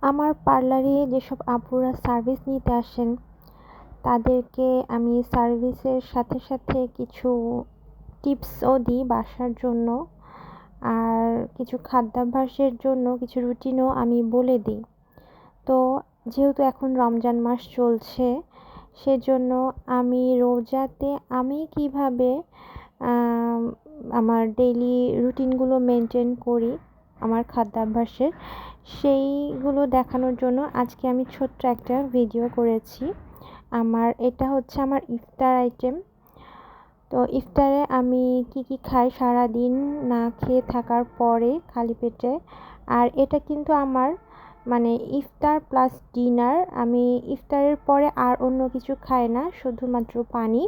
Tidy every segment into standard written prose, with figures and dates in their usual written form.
আমার পার্লারে যেসব আপুরা সার্ভিস নিতে আসেন তাদেরকে আমি সার্ভিসের সাথে সাথে কিছু টিপসও দিই বাসার জন্য। আর কিছু খাদ্যাভ্যাসের জন্য কিছু রুটিনও আমি বলে দিই। তো যেহেতু এখন রমজান মাস চলছে, সেজন্য আমি রোজাতে আমি কিভাবে আমার ডেইলি রুটিনগুলো মেনটেন করি আমার খাদ্যাভ্যাসের, সেইগুলো দেখানোর জন্য আজকে আমি ছোট্ট একটা ভিডিও করেছি। এটা হচ্ছে আমার ইফতার আইটেম। তো ইফতারে আমি কি খাই সারাদিন না খেয়ে থাকার পরে খালি পেটে। আর এটা কিন্তু আমার মানে ইফতার প্লাস ডিনার। আমি ইফতারের পরে আর অন্য কিছু খাই না, শুধুমাত্র পানি,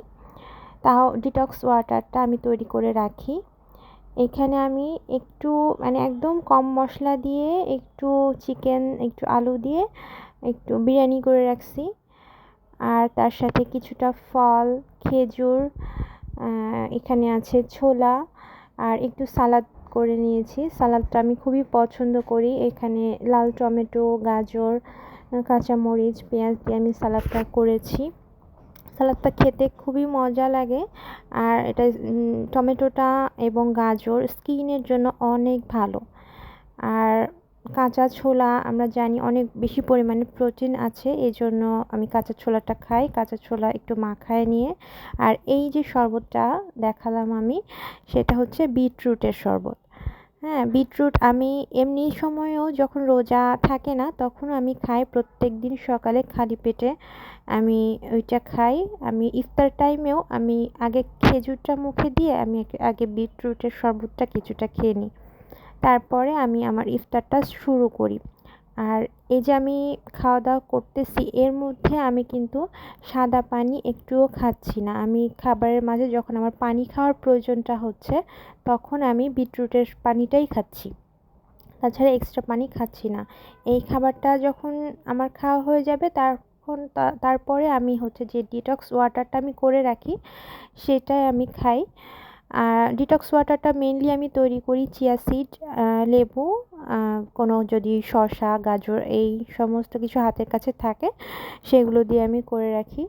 তাও ডিটক্স ওয়াটারটা আমি তৈরি করে রাখি। এখানে আমি একটু মানে একদম কম মশলা দিয়ে, একটু চিকেন, একটু আলু দিয়ে একটু বিরিয়ানি করে রাখছি। আর তার সাথে কিছুটা ফল, খেজুর, এখানে আছে ছোলা, আর একটু সালাদ করে নিয়েছি। সালাদটা আমি খুবই পছন্দ করি। এখানে লাল টমেটো, গাজর, কাঁচামরিচ, পেঁয়াজ দিয়ে আমি সালাদটা করেছি। সালাদটা খেতে খুবই মজা লাগে। আর এটা টমেটোটা এবং গাজর স্কিনের জন্য অনেক ভালো। আর কাঁচা ছোলা আমরা জানি অনেক বেশি পরিমাণে প্রোটিন আছে, এজন্য আমি কাঁচা ছোলাটা খাই। কাঁচা ছোলা একটু মাখায় নিয়ে, আর এই যে শরবতটা দেখালাম আমি, সেটা হচ্ছে বিটরুটের শরবত। হ্যাঁ, বিটরুট আমি এমনি সময়েও যখন রোজা থাকে না তখনও আমি খাই। প্রত্যেক দিন সকালে খালি পেটে আমি ওইটা খাই। আমি ইফতার টাইমেও আমি আগে খেজুরটা মুখে দিয়ে আমি আগে বিটরুটের শরবতটা কিছুটা খেয়ে নিই, তারপরে আমি আমার ইফতারটা শুরু করি। আর এই যে আমি খাওয়া দাওয়া করতেছি, এর মধ্যে আমি কিন্তু সাদা পানি একটুও খাচ্ছি না। আমি খাবারের মাঝে যখন আমার পানি খাওয়ার প্রয়োজনটা হচ্ছে, তখন আমি বিটরুটের পানিটাই খাচ্ছি, তাছাড়া এক্সট্রা পানি খাচ্ছি না। এই খাবারটা যখন আমার খাওয়া হয়ে যাবে, তারপরে আমি হচ্ছে যে ডিটক্স ওয়াটারটা আমি করে রাখি, সেটাই আমি খাই। আর ডিটক্স ওয়াটারটা মেনলি আমি তৈরি করি চিয়া সিড, লেবু, কোনো যদি শসা, গাজর এই সমস্ত কিছু হাতের কাছে থাকে সেগুলো দিয়ে আমি করে রাখি।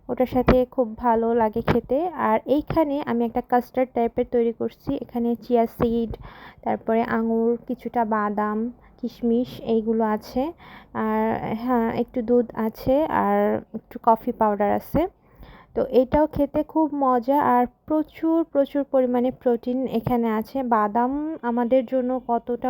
ওটার সাথে খুব ভালো লাগে খেতে। আর এইখানে আমি একটা কাস্টার্ড টাইপের তৈরি করছি। এখানে চিয়া সিড, তারপরে আঙুর, কিছুটা বাদাম, কিশমিশ এইগুলো আছে। আর হ্যাঁ, একটু দুধ আছে, আর একটু কফি পাউডার আছে। তো এটাও খেতে খুব মজা, আর প্রচুর প্রচুর পরিমাণে প্রোটিন এখানে আছে। বাদাম আমাদের জন্য কতটা